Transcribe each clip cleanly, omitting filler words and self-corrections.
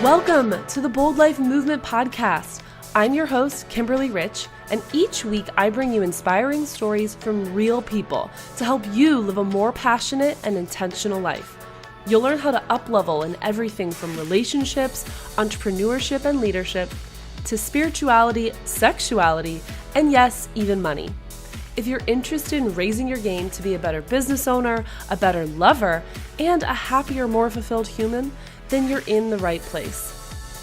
Welcome to the Bold Life Movement podcast. I'm your host, Kimberly Rich, and each week I bring you inspiring stories from real people to help you live a more passionate and intentional life. You'll learn how to up-level in everything from relationships, entrepreneurship and leadership, to spirituality, sexuality, and yes, even money. If you're interested in raising your game to be a better business owner, a better lover, and a happier, more fulfilled human, then you're in the right place.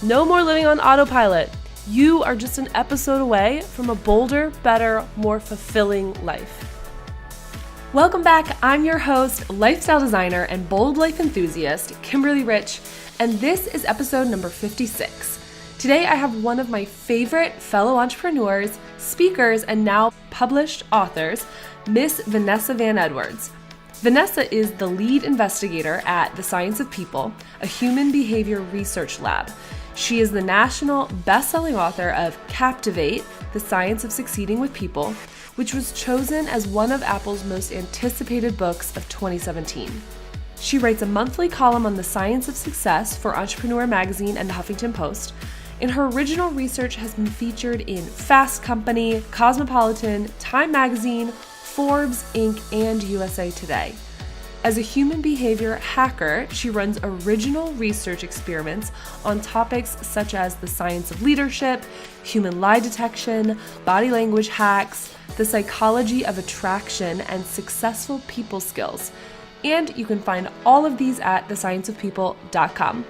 No more living on autopilot. You are just an episode away from a bolder, better, more fulfilling life. Welcome back. I'm your host, lifestyle designer, and bold life enthusiast, Kimberly Rich, and this is episode number 56. Today, I have one of my favorite fellow entrepreneurs, speakers, and now published authors, Miss Vanessa Van Edwards. Vanessa is the lead investigator at The Science of People, a human behavior research lab. She is the national best-selling author of Captivate, The Science of Succeeding with People, which was chosen as one of Apple's most anticipated books of 2017. She writes a monthly column on the science of success for Entrepreneur magazine and the Huffington Post, and her original research has been featured in Fast Company, Cosmopolitan, Time magazine, Forbes, Inc., and USA Today. As a human behavior hacker, she runs original research experiments on topics such as the science of leadership, human lie detection, body language hacks, the psychology of attraction, and successful people skills. And you can find all of these at thescienceofpeople.com.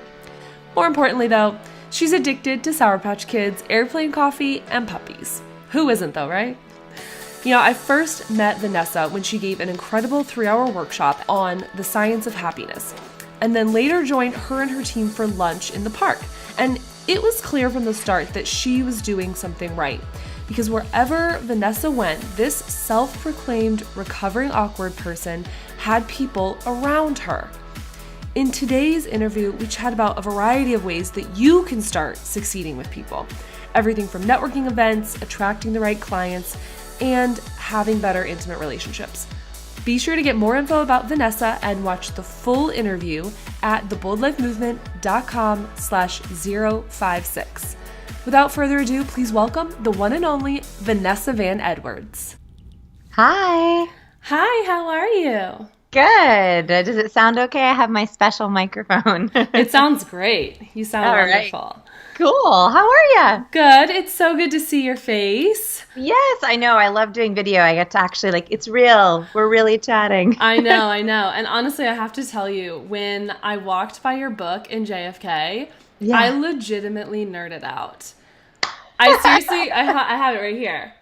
More importantly, though, she's addicted to Sour Patch Kids, airplane coffee, and puppies. Who isn't, though, right? You know, I first met Vanessa when she gave an incredible 3-hour workshop on the science of happiness, and then later joined her and her team for lunch in the park. And it was clear from the start that she was doing something right, because wherever Vanessa went, this self-proclaimed recovering awkward person had people around her. In today's interview, we chat about a variety of ways that you can start succeeding with people. Everything from networking events, attracting the right clients, and having better intimate relationships. Be sure to get more info about Vanessa and watch the full interview at theboldlifemovement.com/056. Without further ado, please welcome the one and only Vanessa Van Edwards. Hi. Hi, how are you? Good. Does it sound okay? I have my special microphone. It sounds great. You sound wonderful. Right. Cool. How are you? Good. It's so good to see your face. Yes, I know. I love doing video. I get to actually, it's real. We're really chatting. I know. And honestly, I have to tell you, when I walked by your book in JFK, I legitimately nerded out. I seriously, I have it right here.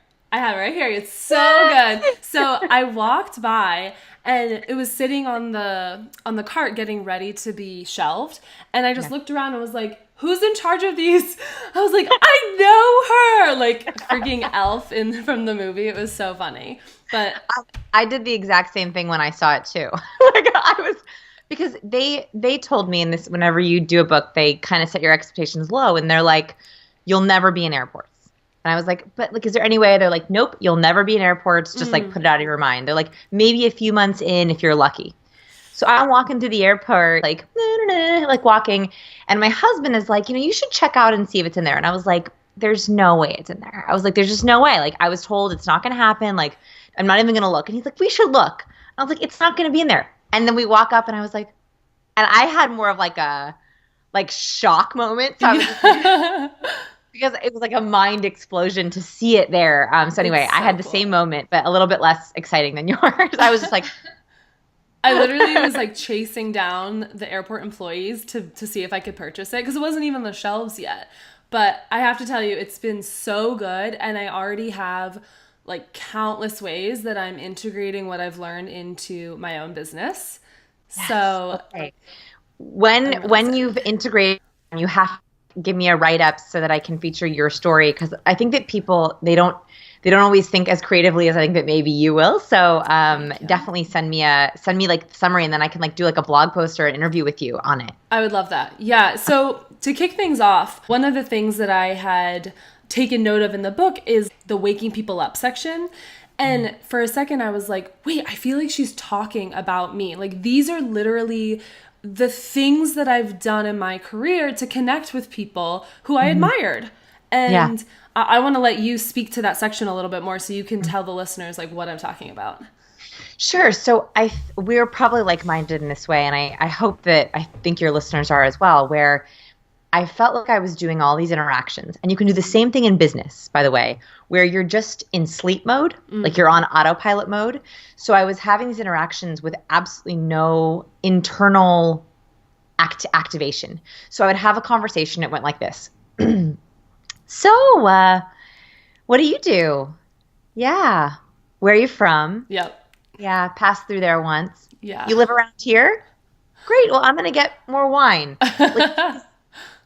It's so good. So I walked by and it was sitting on the cart getting ready to be shelved. And I just looked around and was like, who's in charge of these? I was like, I know her! Like freaking Elf from the movie. It was so funny. But I did the exact same thing when I saw it too. Because they told me in this, whenever you do a book, they kind of set your expectations low and they're like, you'll never be in airports. And I was like, but is there any way? They're like, nope, you'll never be in airports. Just put it out of your mind. They're like, maybe a few months in if you're lucky. So I'm walking to the airport, walking. And my husband is like, you should check out and see if it's in there. And I was like, there's no way it's in there. I was like, there's just no way. Like, I was told it's not going to happen. Like, I'm not even going to look. And he's like, we should look. And I was like, it's not going to be in there. And then we walk up and I was like, and I had more of a shock moment. So I was just like, because it was like a mind explosion to see it there. So anyway, I had the same moment, but a little bit less exciting than yours. I was just like, I literally was chasing down the airport employees to see if I could purchase it because it wasn't even on the shelves yet. But I have to tell you, it's been so good, and I already have countless ways that I'm integrating what I've learned into my own business. Yes, So okay. When you've integrated, you have to give me a write-up so that I can feature your story, because I think that people, they don't always think as creatively as I think that maybe you will. So definitely send me the summary, and then I can do a blog post or an interview with you on it. I would love that. Yeah. So to kick things off, one of the things that I had taken note of in the book is the waking people up section. And for a second I was like, wait, I feel like she's talking about me. Like, these are literally the things that I've done in my career to connect with people who I admired. And I want to let you speak to that section a little bit more so you can tell the listeners like what I'm talking about. Sure. So we're probably like-minded in this way, and I think your listeners are as well, where I felt like I was doing all these interactions. And you can do the same thing in business, by the way, where you're just in sleep mode, like you're on autopilot mode. So I was having these interactions with absolutely no internal activation. So I would have a conversation. It went like this. So, what do you do? Yeah. Where are you from? Yep. Yeah. Passed through there once. Yeah. You live around here? Great. Well, I'm going to get more wine. Like,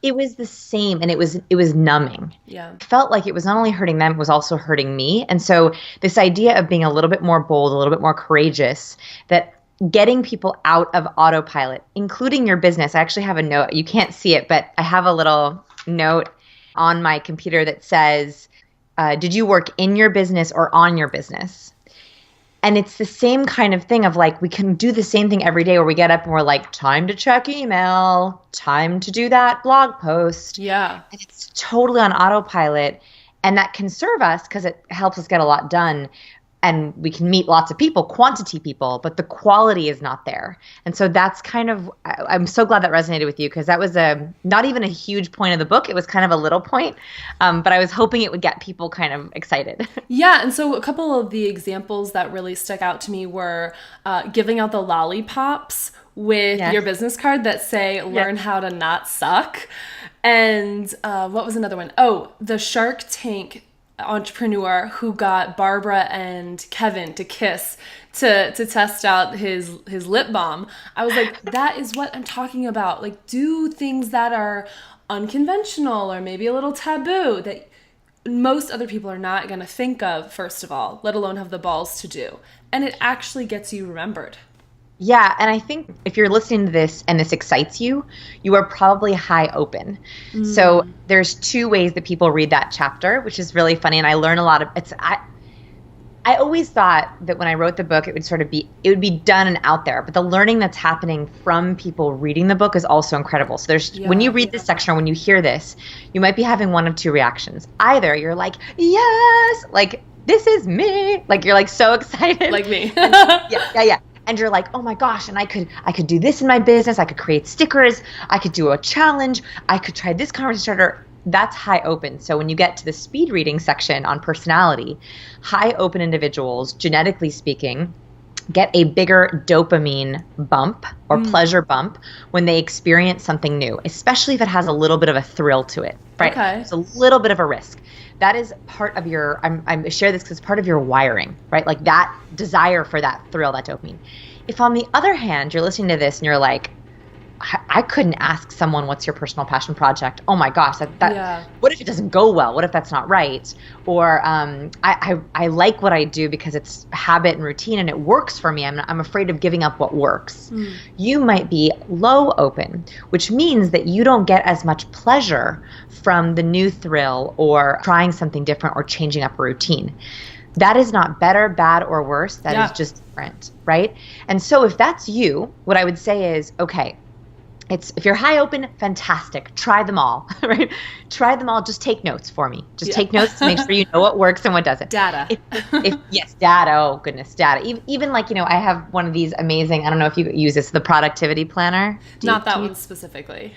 it was the same, and it was numbing. Yeah. It felt like it was not only hurting them, it was also hurting me. And so this idea of being a little bit more bold, a little bit more courageous, that getting people out of autopilot, including your business. I actually have a note. You can't see it, but I have a little note on my computer that says, did you work in your business or on your business? And it's the same kind of thing of like, we can do the same thing every day where we get up and we're like, time to check email, time to do that blog post. Yeah. And it's totally on autopilot. And that can serve us because it helps us get a lot done. And we can meet lots of people, quantity people, but the quality is not there. And so that's kind of, I'm so glad that resonated with you, because that was not even a huge point of the book. It was kind of a little point, but I was hoping it would get people kind of excited. Yeah, and so a couple of the examples that really stuck out to me were giving out the lollipops with your business card that say, learn how to not suck. And what was another one? Oh, the Shark Tank entrepreneur who got Barbara and Kevin to kiss to test out his lip balm. I was like, that is what I'm talking about. Like, do things that are unconventional or maybe a little taboo that most other people are not going to think of, first of all, let alone have the balls to do. And it actually gets you remembered. Yeah, and I think if you're listening to this and this excites you, you are probably high open. So there's two ways that people read that chapter, which is really funny, and I learn a lot of I always thought that when I wrote the book, it would be done and out there, but the learning that's happening from people reading the book is also incredible. So when you read this section or when you hear this, you might be having one of two reactions. Either you're like, yes, like this is me, like you're like so excited, like me. yeah. And you're like, oh my gosh, and I could do this in my business. I could create stickers. I could do a challenge. I could try this conversation starter. That's high open. So when you get to the speed reading section on personality, high open individuals, genetically speaking, get a bigger dopamine bump or pleasure bump when they experience something new, especially if it has a little bit of a thrill to it, right? Okay. It's a little bit of a risk. That is part of your, I share this because it's part of your wiring, right? Like that desire for that thrill, that dopamine. If on the other hand, you're listening to this and you're like, I couldn't ask someone, what's your personal passion project? Oh my gosh, what if it doesn't go well? What if that's not right? Or I like what I do because it's habit and routine and it works for me. I'm afraid of giving up what works. You might be low open, which means that you don't get as much pleasure from the new thrill or trying something different or changing up a routine. That is not better, bad, or worse. That is just different, right? And so if that's you, what I would say is, okay, if you're high open, fantastic. Try them all, right? Try them all. Just take notes for me. Just take notes to make sure you know what works and what doesn't. Data. Yes, data. Oh, goodness, data. Even like, I have one of these amazing, I don't know if you use this, the productivity planner. Not that one specifically.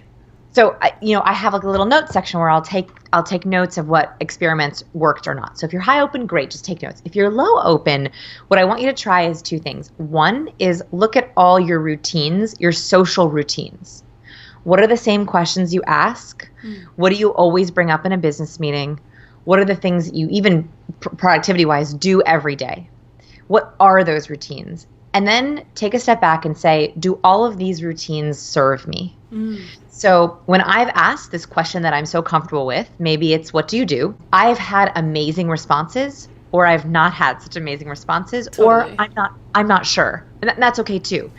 So, I have like a little notes section where I'll take notes of what experiments worked or not. So if you're high open, great, just take notes. If you're low open, what I want you to try is two things. One is look at all your routines, your social routines. What are the same questions you ask? What do you always bring up in a business meeting? What are the things you even productivity-wise do every day? What are those routines? And then take a step back and say, do all of these routines serve me? So when I've asked this question that I'm so comfortable with, maybe it's, what do you do? I've had amazing responses, or I've not had such amazing responses, or I'm not sure. And that's okay too.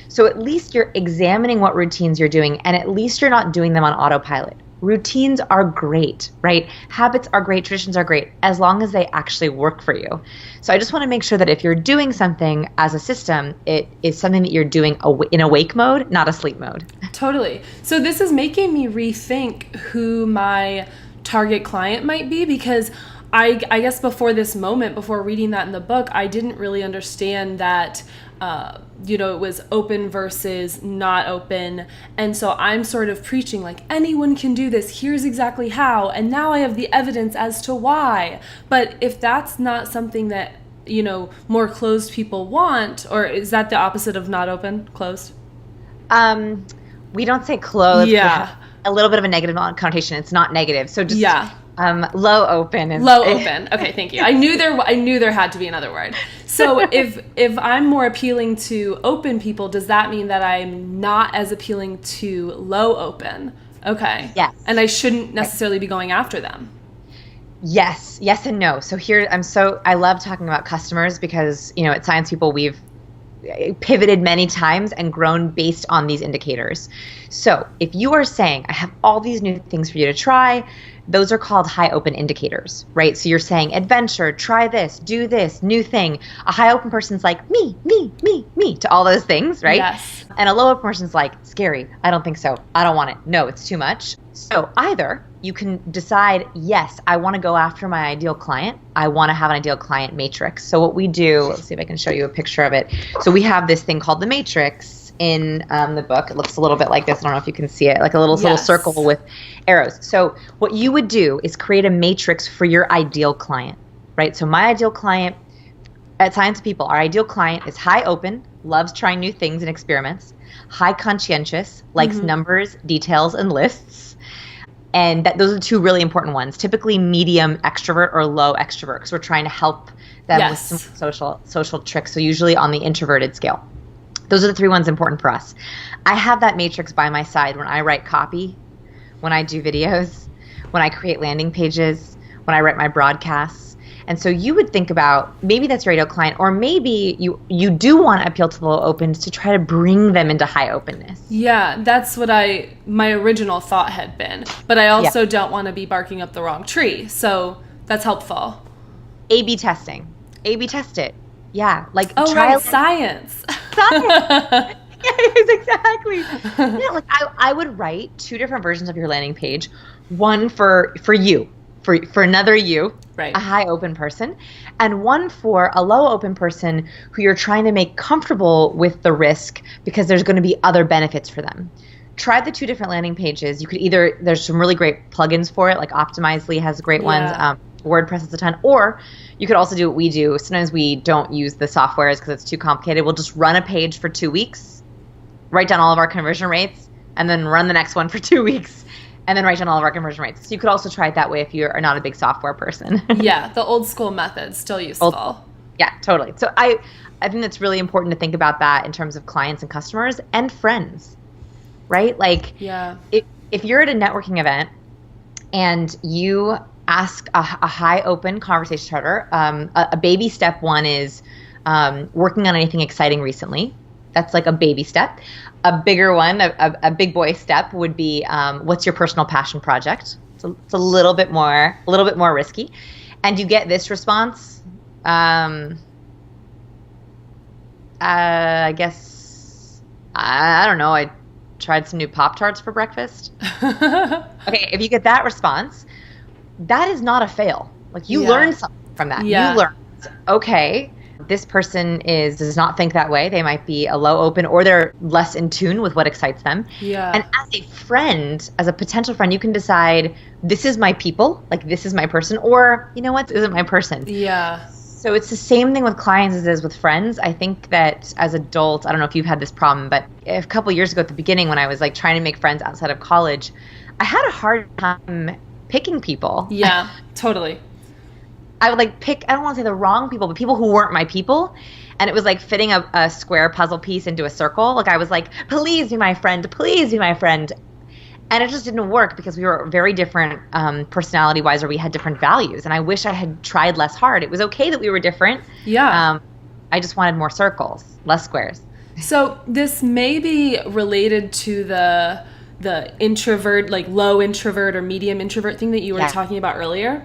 So at least you're examining what routines you're doing, and at least you're not doing them on autopilot. routines are great, right? Habits are great, traditions are great, as long as they actually work for you. So I just want to make sure that if you're doing something as a system, it is something that you're doing in awake mode, not asleep mode. Totally. So this is making me rethink who my target client might be, because I guess before this moment, before reading that in the book, I didn't really understand that, it was open versus not open. And so I'm sort of preaching like, anyone can do this. Here's exactly how. And now I have the evidence as to why. But if that's not something that, more closed people want, or is that the opposite of not open, closed? We don't say closed. Yeah. A little bit of a negative connotation. It's not negative. So just low open. Low open. Okay, thank you. I knew there had to be another word. So if I'm more appealing to open people, does that mean that I'm not as appealing to low open? Okay. Yes. And I shouldn't necessarily be going after them. Yes and no. So here, I love talking about customers because, at Science People, we've pivoted many times and grown based on these indicators. So if you are saying, I have all these new things for you to try, those are called high open indicators, right? So you're saying adventure, try this, do this, new thing. A high open person's like me to all those things, right? Yes. And a low open person's like scary. I don't think so. I don't want it. No, it's too much. So either you can decide, yes, I want to go after my ideal client. I want to have an ideal client matrix. So what we do, let's see if I can show you a picture of it. So we have this thing called the matrix in the book. It looks a little bit like this. I don't know if you can see it, like a little circle with arrows. So what you would do is create a matrix for your ideal client, right? So my ideal client at Science People, our ideal client is high open, loves trying new things and experiments, high conscientious, likes numbers, details, and lists. And those are two really important ones. Typically medium extrovert or low extrovert, because we're trying to help them with some social tricks. So usually on the introverted scale. Those are the three ones important for us. I have that matrix by my side when I write copy, when I do videos, when I create landing pages, when I write my broadcasts. And so you would think about, maybe that's your ideal client, or maybe you do want to appeal to the low opens to try to bring them into high openness. Yeah, that's what my original thought had been. But I also don't want to be barking up the wrong tree. So that's helpful. A/B testing. A/B test it. Yeah. Like science. Yes, exactly. Yeah, like I would write two different versions of your landing page. One for you. For another you, right, a high open person, and one for a low open person who you're trying to make comfortable with the risk because there's going to be other benefits for them. Try the two different landing pages. You could there's some really great plugins for it, like Optimizely has great ones, WordPress has a ton, or you could also do what we do. Sometimes we don't use the softwares because it's too complicated. We'll just run a page for 2 weeks, write down all of our conversion rates, and then run the next one for 2 weeks. And then write down all of our conversion rates. So you could also try it that way if you are not a big software person. Yeah, the old school method, still useful. Yeah, totally. So I think that's really important to think about that in terms of clients and customers and friends, right? Like, if you're at a networking event and you ask a high open conversation starter, a baby step one is working on anything exciting recently. That's like a baby step. A bigger one, a big boy step would be, what's your personal passion project? It's a little bit more risky. And you get this response, I guess, I don't know, I tried some new Pop-Tarts for breakfast. Okay, if you get that response, that is not a fail. Like you learned something from that. Yeah. You learned, okay, this person does not think that way. They might be a low open, or they're less in tune with what excites them. Yeah. And as a friend, as a potential friend, you can decide, this is my people, like this is my person, or you know what, this isn't my person. Yeah. So it's the same thing with clients as it is with friends. I think that as adults, I don't know if you've had this problem, but a couple years ago at the beginning when I was like trying to make friends outside of college, I had a hard time picking people. Yeah, totally. I would like pick, I don't want to say the wrong people, but people who weren't my people. And it was like fitting a square puzzle piece into a circle. Like I was like, please be my friend, please be my friend. And it just didn't work because we were very different personality-wise, or we had different values. And I wish I had tried less hard. It was okay that we were different. Yeah. I just wanted more circles, less squares. So this may be related to the introvert, like low introvert or medium introvert thing that you were talking about earlier.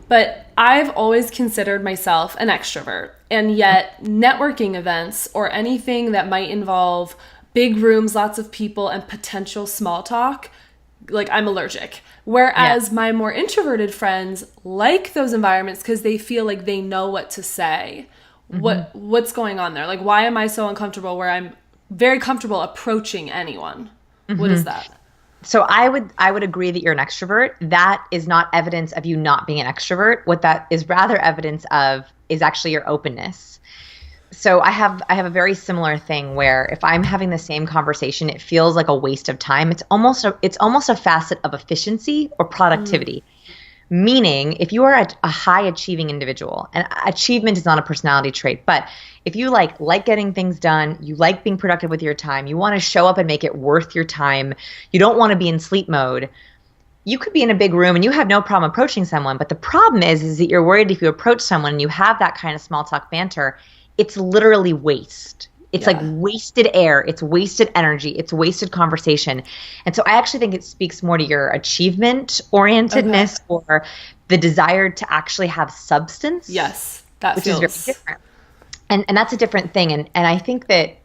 But I've always considered myself an extrovert. And yet networking events or anything that might involve big rooms, lots of people, and potential small talk, like I'm allergic. Whereas my more introverted friends like those environments because they feel like they know what to say. What's going on there? Like, why am I so uncomfortable where I'm very comfortable approaching anyone? What is that? So I would agree that you're an extrovert. That is not evidence of you not being an extrovert. What that is rather evidence of is actually your openness. So I have a very similar thing where if I'm having the same conversation, it feels like a waste of time. It's almost a facet of efficiency or productivity. Meaning, if you are a high achieving individual, and achievement is not a personality trait, but if you like getting things done, you like being productive with your time, you want to show up and make it worth your time, you don't want to be in sleep mode, you could be in a big room and you have no problem approaching someone. But the problem is that you're worried if you approach someone and you have that kind of small talk banter, it's literally waste. It's like wasted air. It's wasted energy. It's wasted conversation. And so I actually think it speaks more to your achievement orientedness or the desire to actually have substance. Yes, which is very different. And that's a different thing. And I think that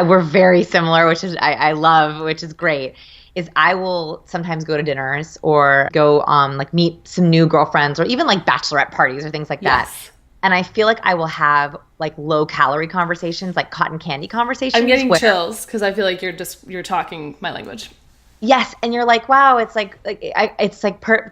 we're very similar, which is I love, which is great. Is I will sometimes go to dinners or go like meet some new girlfriends or even like bachelorette parties or things like that. And I feel like I will have like low calorie conversations, like cotton candy conversations. I'm getting chills because I feel like you're talking my language. Yes, and you're like, wow, it's like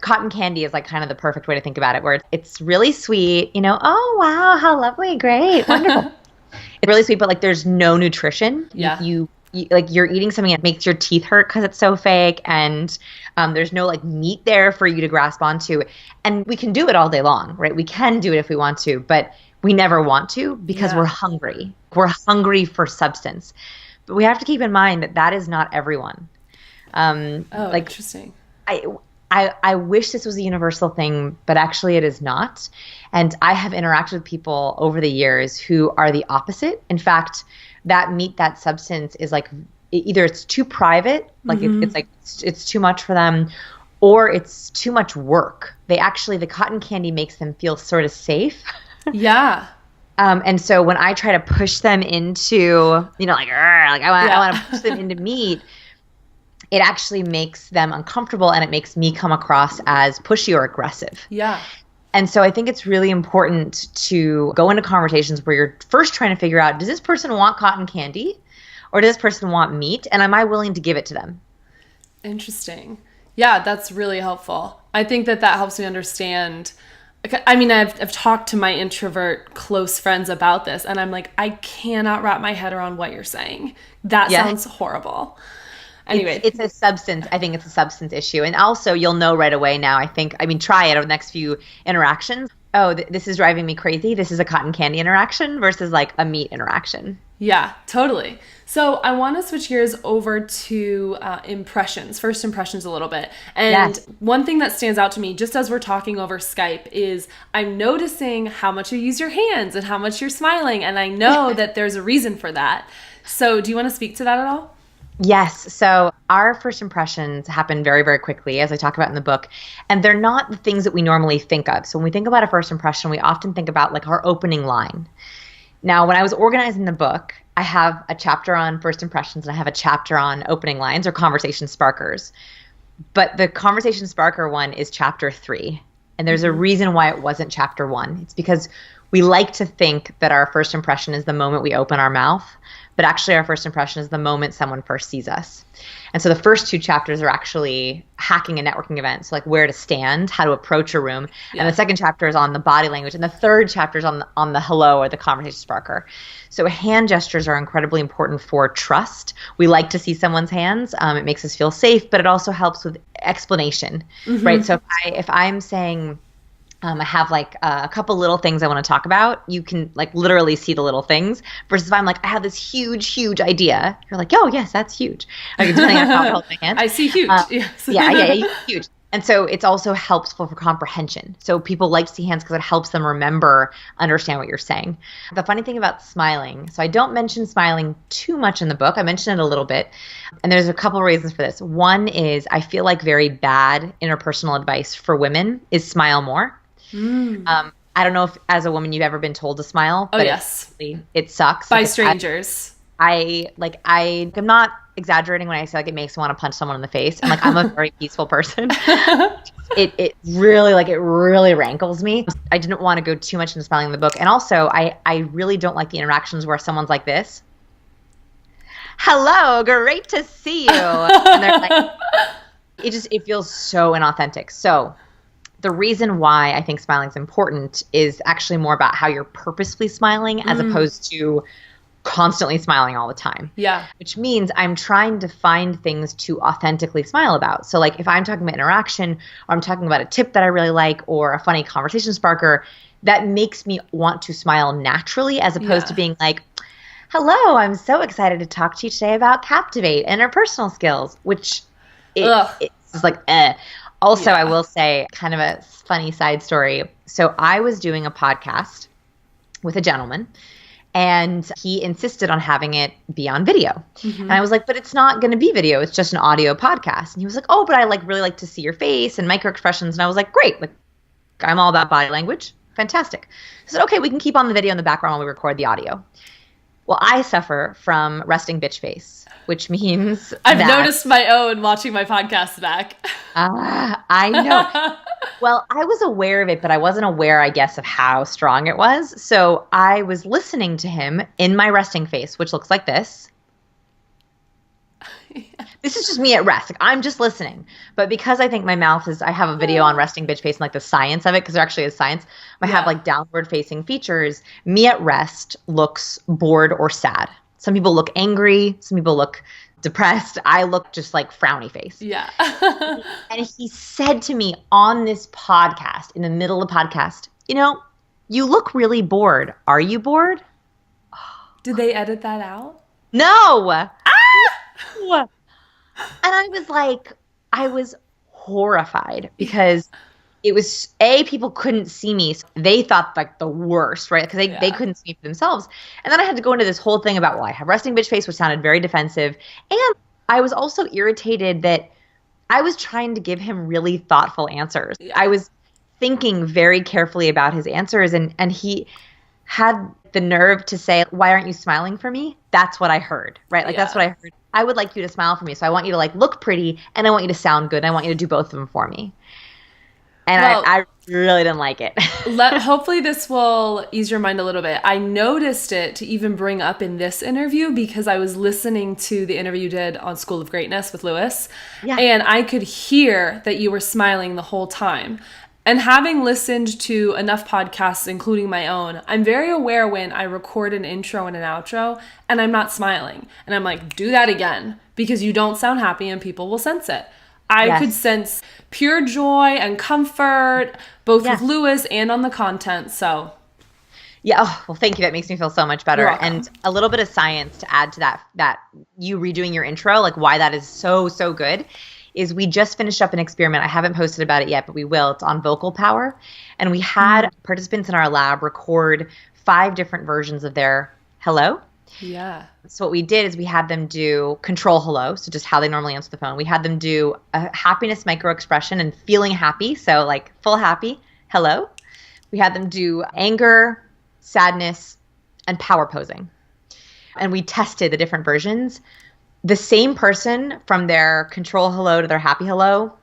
cotton candy is like kind of the perfect way to think about it, where it's really sweet, you know. Oh wow, how lovely, great, wonderful. It's really sweet, but like there's no nutrition. Yeah. You like you're eating something that makes your teeth hurt because it's so fake, and there's no like meat there for you to grasp onto. And we can do it all day long, right? We can do it if we want to, but we never want to because we're hungry. We're hungry for substance. But we have to keep in mind that is not everyone. Interesting. I wish this was a universal thing, but actually it is not. And I have interacted with people over the years who are the opposite. In fact, that substance is like either it's too private, like it's like it's too much for them, or it's too much work. The cotton candy makes them feel sort of safe. Yeah. And so when I try to push them into, I want to push them into meat, it actually makes them uncomfortable and it makes me come across as pushy or aggressive. Yeah. And so I think it's really important to go into conversations where you're first trying to figure out, does this person want cotton candy or does this person want meat? And am I willing to give it to them? Interesting. Yeah, that's really helpful. I think that helps me understand. I mean, I've talked to my introvert close friends about this and I'm like, I cannot wrap my head around what you're saying. That sounds horrible. Anyway, it's a substance. I think it's a substance issue. And also you'll know right away now, try it over the next few interactions. Oh, this is driving me crazy. This is a cotton candy interaction versus like a meat interaction. Yeah, totally. So I want to switch gears over to first impressions a little bit. And one thing that stands out to me, just as we're talking over Skype, is I'm noticing how much you use your hands and how much you're smiling. And I know that there's a reason for that. So do you want to speak to that at all? Yes. So our first impressions happen very, very quickly, as I talk about in the book. And they're not the things that we normally think of. So when we think about a first impression, we often think about like our opening line. Now, when I was organizing the book, I have a chapter on first impressions and I have a chapter on opening lines or conversation sparkers. But the conversation sparker one is chapter 3. And there's a reason why it wasn't chapter 1. It's because we like to think that our first impression is the moment we open our mouth. But actually our first impression is the moment someone first sees us. And so the first 2 chapters are actually hacking a networking event. So like where to stand, how to approach a room. Yeah. And the second chapter is on the body language. And the third chapter is on the hello or the conversation sparker. So hand gestures are incredibly important for trust. We like to see someone's hands. It makes us feel safe, but it also helps with explanation, right? So if I'm saying, I have like a couple little things I want to talk about, you can like literally see the little things, versus if I'm like, I have this huge idea, you're like, oh yes, that's huge. Like, depending on how I hold my hand. I see huge. Yes. Yeah, huge. And so it's also helpful for comprehension. So people like to see hands because it helps them remember, understand what you're saying. The funny thing about smiling, so I don't mention smiling too much in the book. I mention it a little bit. And there's a couple of reasons for this. One is I feel like very bad interpersonal advice for women is smile more. I don't know if as a woman you've ever been told to smile. Oh, but yes. It sucks. By strangers. I'm not exaggerating when I say like it makes me want to punch someone in the face. And like I'm a very peaceful person. It really rankles me. I didn't want to go too much into smiling in the book. And also I really don't like the interactions where someone's like this. Hello, great to see you. And they're like, it feels so inauthentic. So the reason why I think smiling is important is actually more about how you're purposefully smiling as opposed to constantly smiling all the time. Yeah. Which means I'm trying to find things to authentically smile about. So like if I'm talking about interaction or I'm talking about a tip that I really like or a funny conversation sparker, that makes me want to smile naturally as opposed to being like, hello, I'm so excited to talk to you today about Captivate and interpersonal skills, which it's like, Also, I will say kind of a funny side story. So I was doing a podcast with a gentleman and he insisted on having it be on video. And I was like, but it's not going to be video. It's just an audio podcast. And he was like, oh, but I really like to see your face and micro expressions. And I was like, great. Like I'm all about body language. Fantastic. I said, okay, we can keep on the video in the background while we record the audio. Well, I suffer from resting bitch face, which means I've noticed my own watching my podcast back. I know. Well, I was aware of it, but I wasn't aware, I guess, of how strong it was. So I was listening to him in my resting face, which looks like this. This is just me at rest. Like, I'm just listening. But because I think my mouth is, I have a video on resting bitch face and like the science of it, because there actually is science. I have like downward facing features. Me at rest looks bored or sad. Some people look angry. Some people look depressed. I look just like frowny face. Yeah. And he said to me on this podcast, in the middle of the podcast, you look really bored. Are you bored? Did they edit that out? No. And I was like, I was horrified because it was, people couldn't see me. So they thought like the worst, right? Because they couldn't see me for themselves. And then I had to go into this whole thing about, well, I have resting bitch face, which sounded very defensive. And I was also irritated that I was trying to give him really thoughtful answers. I was thinking very carefully about his answers. And he had the nerve to say, why aren't you smiling for me? That's what I heard, right? Like that's what I heard. I would like you to smile for me. So I want you to like look pretty and I want you to sound good. And I want you to do both of them for me. And I really didn't like it. Hopefully this will ease your mind a little bit. I noticed it to even bring up in this interview because I was listening to the interview you did on School of Greatness with Lewis. Yeah. And I could hear that you were smiling the whole time. And having listened to enough podcasts, including my own, I'm very aware when I record an intro and an outro and I'm not smiling. And I'm like, do that again because you don't sound happy and people will sense it. I could sense pure joy and comfort, both with Lewis and on the content. So, yeah. Oh, well, thank you. That makes me feel so much better. And a little bit of science to add to that you redoing your intro, like why that is so, so good, is we just finished up an experiment. I haven't posted about it yet, but we will. It's on vocal power. And we had participants in our lab record 5 different versions of their hello. Yeah. So what we did is we had them do control hello, so just how they normally answer the phone. We had them do a happiness micro expression and feeling happy, so like full happy, hello. We had them do anger, sadness, and power posing. And we tested the different versions. The same person from their control hello to their happy hello,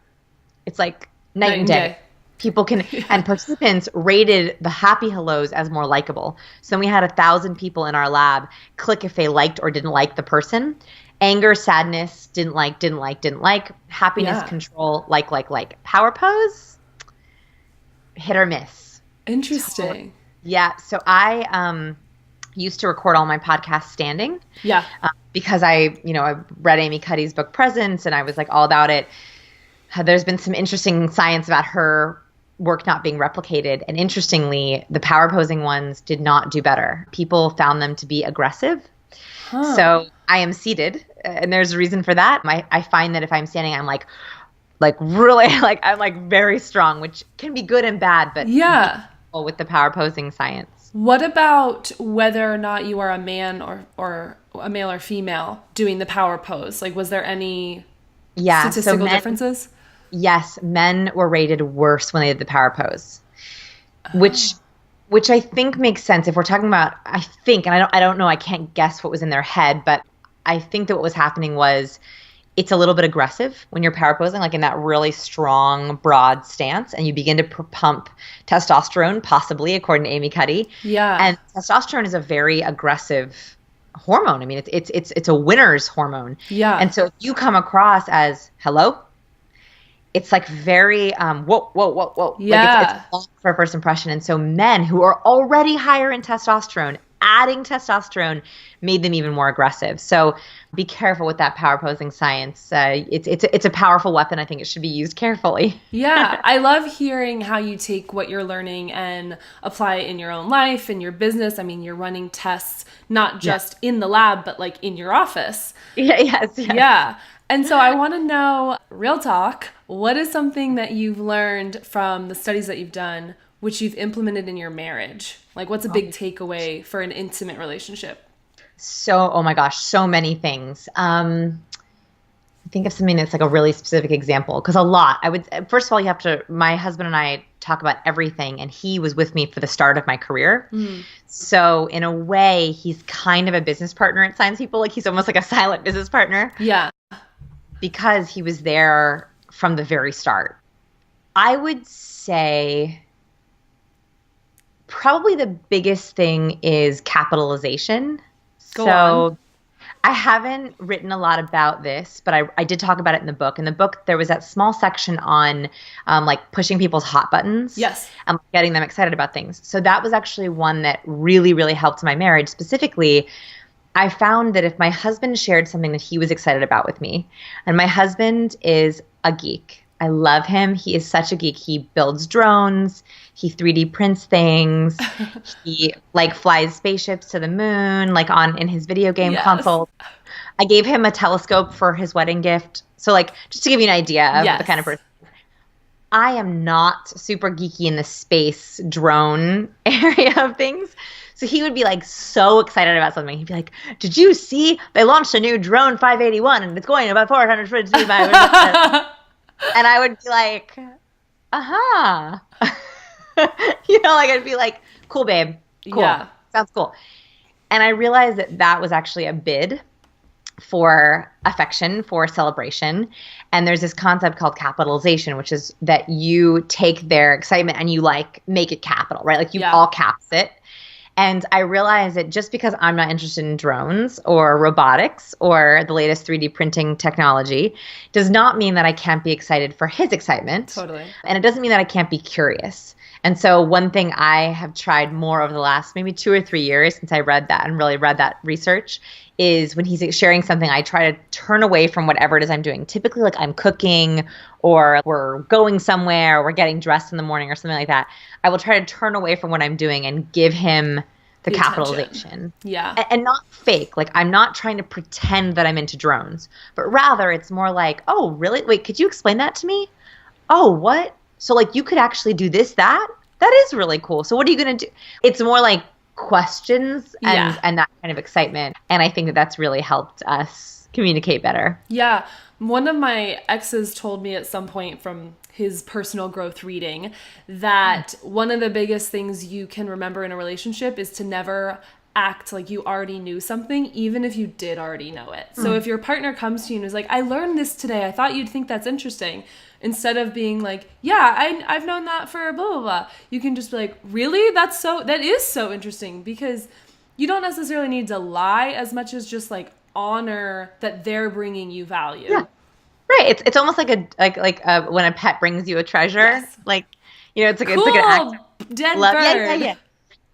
it's like night and day. People can, and participants rated the happy hellos as more likable. So then we had 1,000 people in our lab click if they liked or didn't like the person. Anger, sadness, didn't like. Happiness, control, like. Power pose, hit or miss. Interesting. So I used to record all my podcasts standing. Yeah. Because I read Amy Cuddy's book Presence and I was like all about it. There's been some interesting science about her work not being replicated. And interestingly, the power posing ones did not do better. People found them to be aggressive. So I am seated and there's a reason for that. I find that if I'm standing, I'm like like really like I'm like very strong, which can be good and bad, but Yeah. with the power posing science. What about whether or not you are a man or a male or female doing the power pose? Like, was there any statistical differences? Yes, men were rated worse when they did the power pose, which I think makes sense if we're talking about. I think, and I don't know, I can't guess what was in their head, but I think that what was happening was it's a little bit aggressive when you're power posing, like in that really strong, broad stance, and you begin to pump testosterone, possibly, according to Amy Cuddy. Yeah. And testosterone is a very aggressive hormone. I mean, it's a winner's hormone. Yeah. And so if you come across as hello, it's like very whoa, whoa, whoa, whoa. Yeah. Like it's for a first impression. And so men who are already higher in testosterone, adding testosterone made them even more aggressive. So be careful with that power posing science. It's a powerful weapon. I think it should be used carefully. Yeah. I love hearing how you take what you're learning and apply it in your own life, in your business. I mean, you're running tests, not just in the lab, but like in your office. Yeah. Yes. Yeah. And so I want to know, real talk, what is something that you've learned from the studies that you've done, which you've implemented in your marriage? Like, what's a big takeaway for an intimate relationship? So, oh my gosh, so many things. I think of something that's like a really specific example, because a lot. First of all, my husband and I talk about everything, and he was with me for the start of my career. Mm. So in a way, he's kind of a business partner at Science People. Like he's almost like a silent business partner. Yeah. Because he was there from the very start. I would say probably the biggest thing is capitalization. Go on. I haven't written a lot about this, but I did talk about it in the book. In the book, there was that small section on like pushing people's hot buttons. Yes. And getting them excited about things. So that was actually one that really, really helped my marriage. Specifically, I found that if my husband shared something that he was excited about with me, and my husband is a geek. I love him. He is such a geek. He builds drones. He 3D prints things. He like flies spaceships to the moon, like in his video game console. I gave him a telescope for his wedding gift. So like, just to give you an idea of the kind of person. I am not super geeky in the space drone area of things. So he would be like so excited about something. He'd be like, "Did you see they launched a new drone 581 and it's going about 400 feet?" And I would be like, "Uh-huh." Like I'd be like, "Cool, babe. Cool. Yeah. Sounds cool." And I realized that was actually a bid for affection, for celebration. And there's this concept called capitalization, which is that you take their excitement and you like make it capital, right? Like you all caps it. And I realized that just because I'm not interested in drones or robotics or the latest 3D printing technology does not mean that I can't be excited for his excitement. Totally. And it doesn't mean that I can't be curious. And so one thing I have tried more over the last maybe 2 or 3 years since I read that and really read that research is when he's sharing something, I try to turn away from whatever it is I'm doing. Typically, like I'm cooking or we're going somewhere or we're getting dressed in the morning or something like that. I will try to turn away from what I'm doing and give him the capitalization. Attention. Yeah. And not fake. Like I'm not trying to pretend that I'm into drones, but rather it's more like, "Oh, really? Wait, could you explain that to me? Oh, what? So like you could actually do this, that? That is really cool. So what are you going to do?" It's more like questions and that kind of excitement. And I think that that's really helped us communicate better. Yeah. One of my exes told me at some point from his personal growth reading that one of the biggest things you can remember in a relationship is to never act like you already knew something, even if you did already know it. So if your partner comes to you and is like, "I learned this today. I thought you'd think that's interesting." Instead of being like, "Yeah, I've known that for blah, blah, blah." You can just be like, "Really? That is so interesting," because you don't necessarily need to lie as much as just like honor that they're bringing you value. Yeah. Right. It's almost like when a pet brings you a treasure. Yes. Like, it's like, cool. It's like an act dead love. Bird.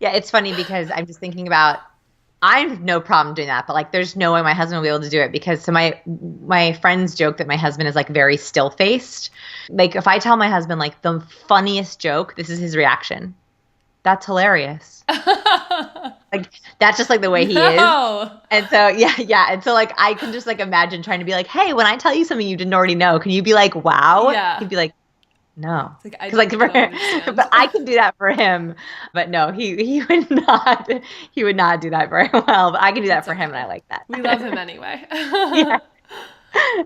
Yeah. It's funny because I'm just thinking about, I have no problem doing that, but like, there's no way my husband will be able to do it because my friends joke that my husband is like very still faced. Like if I tell my husband like the funniest joke, this is his reaction. that's hilarious. Like, that's just like the way he is. And so, yeah. And so like, I can just like imagine trying to be like, hey, when I tell you something you didn't already know, can you be like, wow? Yeah. He'd be like, no. It's Like for him, but I can do that for him. But no, he would not do that very well. But I can do that for him, and I like that. We love him anyway. Yeah.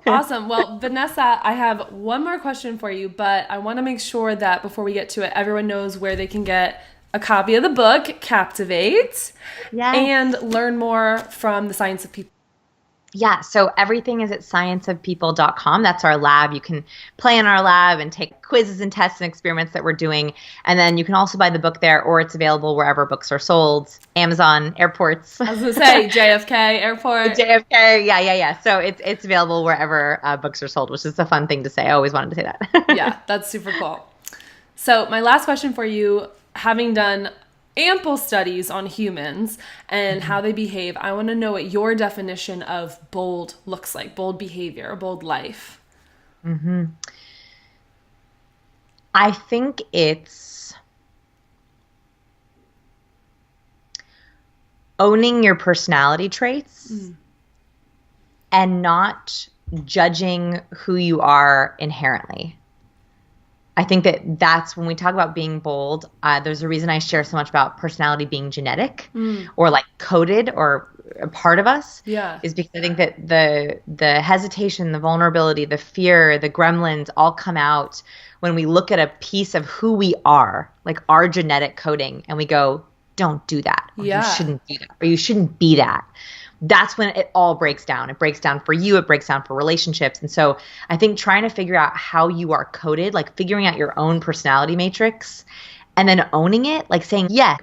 Awesome. Well, Vanessa, I have one more question for you, but I want to make sure that before we get to it, everyone knows where they can get a copy of the book, Captivate, and learn more from the Science of People. Yeah, so everything is at scienceofpeople.com. That's our lab. You can play in our lab and take quizzes and tests and experiments that we're doing. And then you can also buy the book there, or it's available wherever books are sold. Amazon, airports. I was going to say JFK, airport. JFK, yeah. So it's available wherever books are sold, which is a fun thing to say. I always wanted to say that. Yeah, that's super cool. So my last question for you, having done ample studies on humans and how they behave, I want to know what your definition of bold looks like, bold behavior, bold life. I think it's owning your personality traits and not judging who you are inherently. I think that's when we talk about being bold, there's a reason I share so much about personality being genetic or like coded or a part of us. Yeah. Is because I think that the hesitation, the vulnerability, the fear, the gremlins all come out when we look at a piece of who we are, like our genetic coding, and we go, don't do that. Or you shouldn't do that. Or you shouldn't be that. That's when it all breaks down. It breaks down for you. It breaks down for relationships. And so I think trying to figure out how you are coded, like figuring out your own personality matrix and then owning it, like saying, yeah,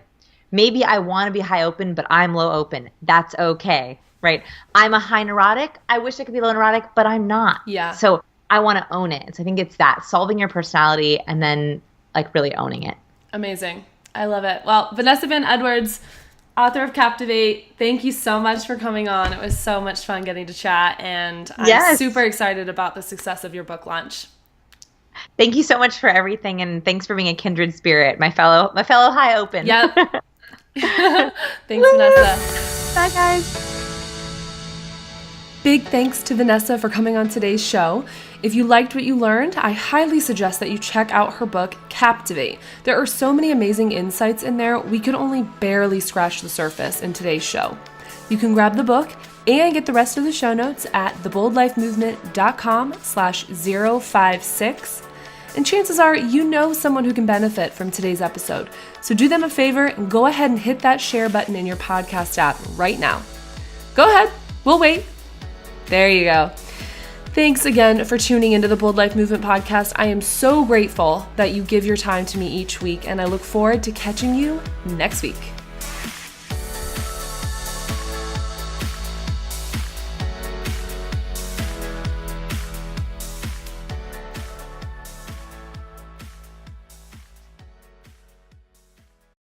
maybe I want to be high open, but I'm low open. That's okay, right? I'm a high neurotic. I wish I could be low neurotic, but I'm not. Yeah. So I want to own it. So I think it's that, solving your personality and then like really owning it. Amazing. I love it. Well, Vanessa Van Edwards, author of Captivate, thank you so much for coming on. It was so much fun getting to chat, and I'm super excited about the success of your book launch. Thank you so much for everything, and thanks for being a kindred spirit, my fellow high open. Yep. Thanks, Vanessa. Bye, guys. Big thanks to Vanessa for coming on today's show. If you liked what you learned, I highly suggest that you check out her book, Captivate. There are so many amazing insights in there, we could only barely scratch the surface in today's show. You can grab the book and get the rest of the show notes at theboldlifemovement.com/056. And chances are you know someone who can benefit from today's episode. So do them a favor and go ahead and hit that share button in your podcast app right now. Go ahead, we'll wait. There you go. Thanks again for tuning into the Bold Life Movement podcast. I am so grateful that you give your time to me each week, and I look forward to catching you next week.